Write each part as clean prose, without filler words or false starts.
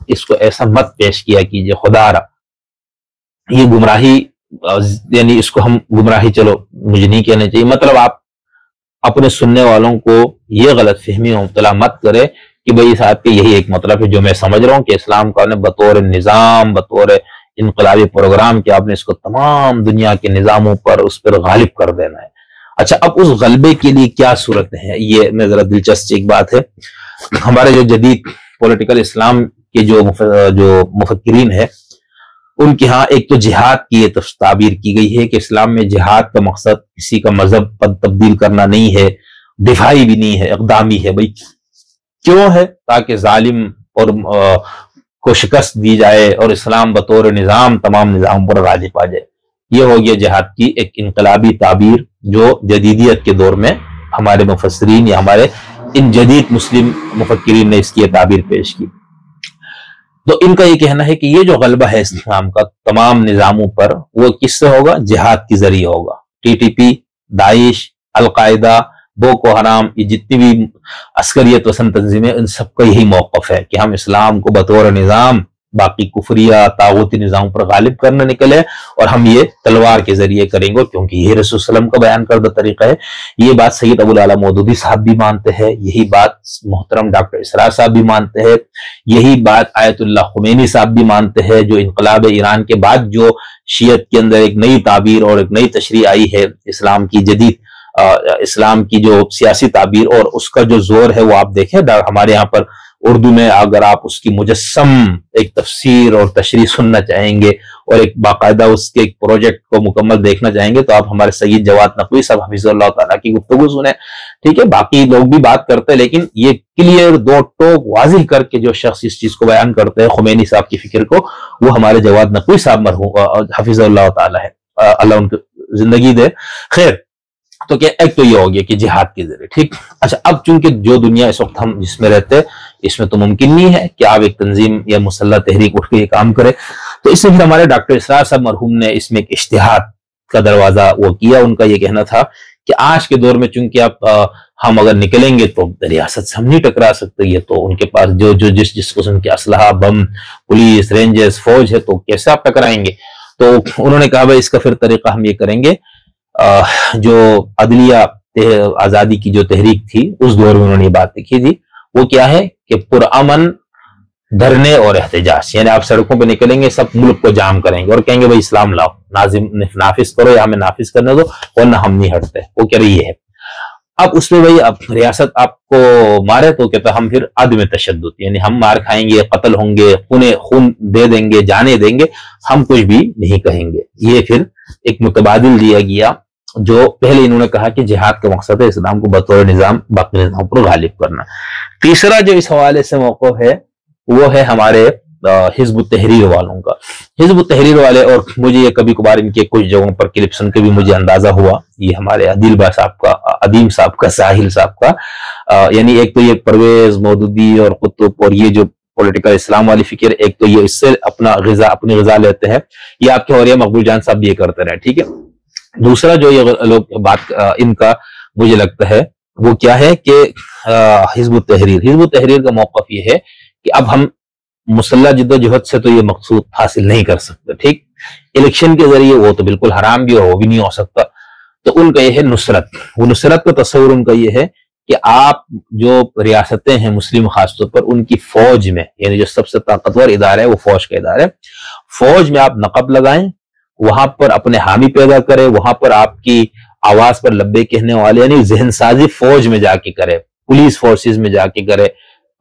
اس کو ایسا مت پیش کیا کیجیے خدا را، یہ گمراہی، یعنی اس کو ہم گمراہی چلو مجھے نہیں کہنا چاہیے، مطلب آپ اپنے سننے والوں کو یہ غلط فہمی مبتلا مت کرے کہ بھئی صاحب کے یہی ایک مطلب ہے جو میں سمجھ رہا ہوں کہ اسلام کا بطور نظام، بطور انقلابی پروگرام کہ آپ نے اس کو تمام دنیا کے نظاموں پر اس پر غالب کر دینا ہے۔ اچھا، اب اس غلبے کے لیے کیا صورت ہے، یہ میں ذرا دلچسپ ایک بات ہے۔ ہمارے جو جدید پولیٹیکل اسلام کے جو مفکرین ہیں، ان کے ہاں ایک تو جہاد کی یہ تعبیر کی گئی ہے کہ اسلام میں جہاد کا مقصد کسی کا مذہب پر تبدیل کرنا نہیں ہے، دفاعی بھی نہیں ہے، اقدامی ہے۔ بھائی کیوں ہے؟ تاکہ ظالم اور کو شکست دی جائے اور اسلام بطور نظام تمام نظام پر غالب آ جائے۔ یہ ہو گیا جہاد کی ایک انقلابی تعبیر جو جدیدیت کے دور میں ہمارے مفسرین یا ہمارے ان جدید مسلم مفکرین نے اس کی تعبیر پیش کی۔ تو ان کا یہ کہنا ہے کہ یہ جو غلبہ ہے اسلام کا تمام نظاموں پر، وہ کس سے ہوگا؟ جہاد کے ذریعے ہوگا۔ ٹی ٹی پی، داعش، القاعدہ، بوکو حرام، یہ جتنی بھی عسکریت پسند تنظیمیں، ان سب کا یہی موقف ہے کہ ہم اسلام کو بطور نظام باقی کفریہ طاغوتی نظام پر غالب کرنے نکلے، اور ہم یہ تلوار کے ذریعے کریں گے، کیونکہ یہ رسول صلی اللہ علیہ وسلم کا بیان کردہ طریقہ ہے۔ یہ بات سید ابو الاعلیٰ مودودی صاحب بھی مانتے ہیں، یہی بات محترم ڈاکٹر اسرار صاحب بھی مانتے ہیں، یہی بات آیت اللہ خمینی صاحب بھی مانتے ہیں، جو انقلاب ایران کے بعد جو شیعت کے اندر ایک نئی تعبیر اور ایک نئی تشریح آئی ہے اسلام کی، جدید اسلام کی جو سیاسی تعبیر، اور اس کا جو زور ہے وہ آپ دیکھیں ہمارے یہاں پر اردو میں اگر آپ اس کی مجسم ایک تفسیر اور تشریح سننا چاہیں گے اور ایک باقاعدہ اس کے ایک پروجیکٹ کو مکمل دیکھنا چاہیں گے تو آپ ہمارے سید جواد نقوی صاحب حفظ اللہ تعالیٰ کی گفتگو سنیں، ٹھیک ہے؟ باقی لوگ بھی بات کرتے ہیں، لیکن یہ کلیئر دو ٹوک واضح کر کے جو شخص اس چیز کو بیان کرتے ہیں خمینی صاحب کی فکر کو، وہ ہمارے جواد نقوی صاحب مرحوم حفظ اللہ تعالیٰ ہے، اللہ ان کو زندگی دے۔ خیر، تو کہ ایک تو یہ ہو گیا کہ جہاد کے ذریعے، ٹھیک۔ اچھا، اب چونکہ جو دنیا اس وقت ہم جس میں رہتے ہیں اس میں تو ممکن نہیں ہے کہ آپ ایک تنظیم یا مسلح تحریک اٹھ کے یہ کام کرے، تو اس سے پھر ہمارے ڈاکٹر اسرار صاحب مرحوم نے اس میں ایک اجتہاد کا دروازہ وہ کیا۔ ان کا یہ کہنا تھا کہ آج کے دور میں چونکہ ہم اگر نکلیں گے تو ریاست سے ہم نہیں ٹکرا سکتے، یہ تو ان کے پاس جو جس قسم کے اسلحہ، بم، پولیس، رینجرز، فوج ہے، تو کیسے آپ ٹکرائیں گے؟ تو انہوں نے کہا بھائی اس کا پھر طریقہ ہم یہ کریں گے، جو عدلیہ آزادی کی جو تحریک تھی اس دور میں انہوں نے یہ بات لکھی تھی، وہ کیا ہے کہ پرامن دھرنے اور احتجاج، یعنی آپ سڑکوں پہ نکلیں گے، سب ملک کو جام کریں گے اور کہیں گے بھائی اسلام لاؤ، نافذ کرو یا ہمیں نافذ کرنے دو، ورنہ ہم نہیں ہٹتے۔ وہ کہہ رہی ہے اب اس میں بھائی اب ریاست آپ کو مارے تو کہتا ہم پھر عدم تشدد، یعنی ہم مار کھائیں گے، قتل ہوں گے، خون دے دیں گے، جانے دیں گے، ہم کچھ بھی نہیں کہیں گے۔ یہ پھر ایک متبادل دیا گیا، جو پہلے انہوں نے کہا کہ جہاد کا مقصد ہے اسلام کو بطور نظام باقی نظام پر غالب کرنا۔ تیسرا جو اس حوالے سے موقف ہے وہ ہے ہمارے حزب التحریر والوں کا۔ حزب التحریر والے، اور مجھے یہ کبھی کبھار ان کے کچھ جگہوں پر کلپ سن کے بھی مجھے اندازہ ہوا، یہ ہمارے عدیل با صاحب کا، عدیم صاحب کا، ساحل صاحب کا، یعنی ایک تو یہ پرویز مودودی اور قطب اور یہ جو پولیٹیکل اسلام والی فکر، ایک تو یہ اس سے اپنی غذا لیتے ہیں، یہ آپ کے اور یہ مقبول جان صاحب بھی یہ کرتے رہے، ٹھیک ہے۔ دوسرا جو یہ لوگ بات ان کا مجھے لگتا ہے وہ کیا ہے کہ حزب التحریر کا موقف یہ ہے کہ اب ہم مسلح جد و جہد سے تو یہ مقصود حاصل نہیں کر سکتے، ٹھیک۔ الیکشن کے ذریعے وہ تو بالکل حرام بھی اور وہ بھی نہیں ہو سکتا، تو ان کا یہ ہے نصرت۔ وہ نصرت کا تصور ان کا یہ ہے کہ آپ جو ریاستیں ہیں مسلم خاص طور پر، ان کی فوج میں، یعنی جو سب سے طاقتور ادارہ ہے وہ فوج کا ادارہ ہے، فوج میں آپ نقب لگائیں، وہاں پر اپنے حامی پیدا کرے، وہاں پر آپ کی آواز پر لبے کہنے والے، یعنی ذہن سازی فوج میں جا کے کرے، پولیس فورسز میں جا کے کرے،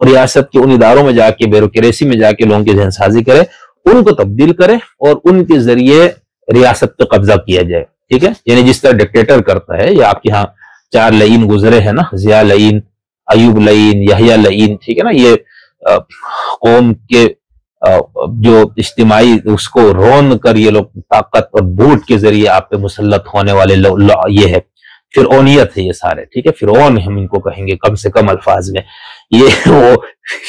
ریاست کے ان اداروں میں جا کے، بیوروکریسی میں جا کے لوگوں کی ذہن سازی کرے، ان کو تبدیل کرے اور ان کے ذریعے ریاست پہ قبضہ کیا جائے، ٹھیک ہے۔ یعنی جس طرح ڈکٹیٹر کرتا ہے، یا آپ کے ہاں 4 لعین گزرے ہیں نا، ضیاء لعین، ایوب لعین، یحییٰ لعین، ٹھیک ہے نا، یہ قوم کے جو اجتماعی اس کو رون کر یہ لوگ طاقت اور بوٹ کے ذریعے آپ پہ مسلط ہونے والے یہ ہے فرعونیت ہے، یہ سارے، ٹھیک ہے، فرعون ہم ان کو کہیں گے کم سے کم الفاظ میں، یہ وہ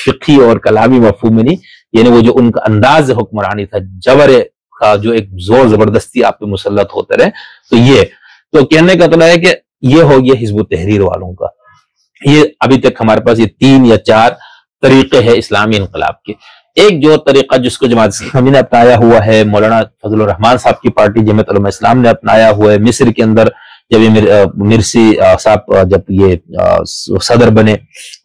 فقہی اور کلامی مفہوم میں نہیں، یعنی وہ جو ان کا انداز حکمرانی تھا، جبر کا جو ایک زور زبردستی آپ پہ مسلط ہوتے رہے، تو یہ تو کہنے کا مطلب ہے کہ یہ ہو گیا حزب التحریر والوں کا۔ یہ ابھی تک ہمارے پاس یہ 3 یا 4 طریقے ہیں اسلامی انقلاب کے۔ ایک جو طریقہ جس کو جماعت اسلامی نے اپنایا ہوا ہے، مولانا فضل الرحمان صاحب کی پارٹی جمعیت علماء اسلام نے اپنایا ہوا ہے، مصر کے اندر جب یہ مرسی صاحب جب یہ صدر بنے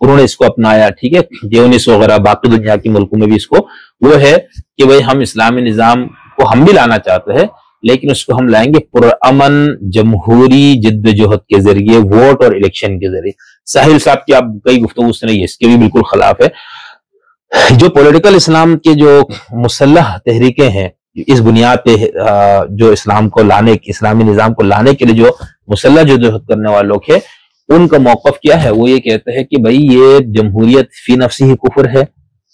انہوں نے اس کو اپنایا، ٹھیک ہے، ڈیونس وغیرہ باقی دنیا کے ملکوں میں بھی اس کو وہ ہے کہ بھئی ہم اسلامی نظام کو ہم بھی لانا چاہتے ہیں، لیکن اس کو ہم لائیں گے پرامن جمہوری جد جہد کے ذریعے، ووٹ اور الیکشن کے ذریعے۔ ساحل صاحب کی آپ کئی گفتگو سنے، اس کے بھی بالکل خلاف ہے۔ جو پولیٹیکل اسلام کے جو مسلح تحریکیں ہیں، اس بنیاد پہ جو اسلام کو لانے، اسلامی نظام کو لانے کے لیے جو مسلح جدوجہد کرنے والے لوگ ہیں، ان کا موقف کیا ہے؟ وہ یہ کہتے ہیں کہ بھئی یہ جمہوریت فی نفسی ہی کفر ہے،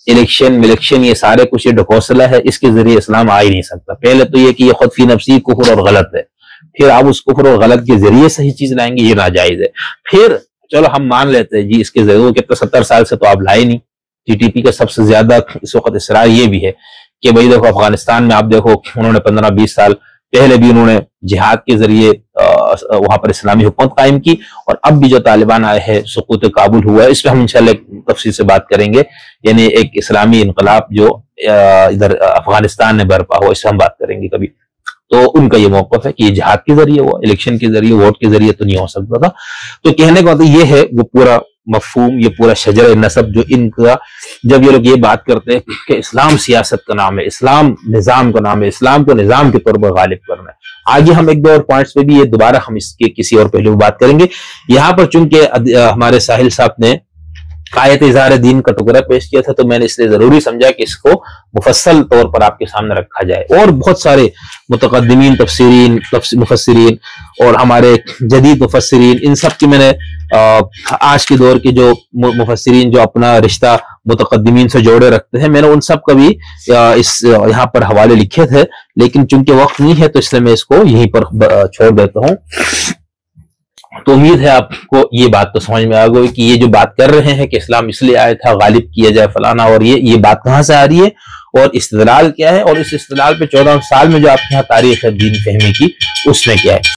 الیکشن یہ سارے کچھ یہ ڈھکوسلا ہے، اس کے ذریعے اسلام آ ہی نہیں سکتا۔ پہلے تو یہ کہ یہ خود فی نفسی کفر اور غلط ہے، پھر آپ اس کفر اور غلط کے ذریعے صحیح چیز لائیں گے، یہ ناجائز ہے۔ پھر چلو ہم مان لیتے ہیں جی اس کے ذریعے کہ 70 سال سے تو آپ لائے نہیں۔ ٹی ٹی پی کا سب سے زیادہ اس وقت اصرار یہ بھی ہے کہ بھئی دیکھو افغانستان میں آپ دیکھو انہوں نے 15-20 سال پہلے بھی انہوں نے جہاد کے ذریعے وہاں پر اسلامی حکومت قائم کی، اور اب بھی جو طالبان آئے ہیں، سقوط کابل ہوا ہے، اس پہ ہم انشاءاللہ تفصیل سے بات کریں گے، یعنی ایک اسلامی انقلاب جو ادھر افغانستان میں برپا ہوا، اس سے ہم بات کریں گے کبھی۔ تو ان کا یہ موقف ہے کہ یہ جہاد کے ذریعے ہوا، الیکشن کے ذریعے، ووٹ کے ذریعے تو نہیں ہو سکتا تھا۔ تو کہنے کا مطلب یہ ہے، وہ پورا مفہوم، یہ پورا شجر نسب جو ان کا، جب یہ لوگ یہ بات کرتے ہیں کہ اسلام سیاست کا نام ہے، اسلام نظام کا نام ہے، اسلام کو نظام کے طور پر غالب کرنا ہے۔ آگے ہم ایک دو اور پوائنٹس پہ بھی یہ دوبارہ ہم اس کے کسی اور پہلو میں بات کریں گے۔ یہاں پر چونکہ ہمارے ساحل صاحب نے آیت اظہار دین کا ٹکڑا پیش کیا تھا، تو میں نے اس لیے ضروری سمجھا کہ اس کو مفصل طور پر آپ کے سامنے رکھا جائے، اور بہت سارے متقدمین مفسرین اور ہمارے جدید مفسرین، ان سب کی میں نے آج کے دور کے جو مفسرین جو اپنا رشتہ متقدمین سے جوڑے رکھتے ہیں، میں نے ان سب کا بھی یہاں پر حوالے لکھے تھے، لیکن چونکہ وقت نہیں ہے تو اس لیے میں اس کو یہیں پر چھوڑ دیتا ہوں۔ تو امید ہے آپ کو یہ بات تو سمجھ میں آ گئی کہ یہ جو بات کر رہے ہیں کہ اسلام اس لیے آیا تھا غالب کیا جائے فلانا، اور یہ بات کہاں سے آ رہی ہے اور استدلال کیا ہے، اور اس استدلال پہ 14 سال میں جو آپ کے یہاں تاریخ ہے دین فہمی کی، اس میں کیا ہے۔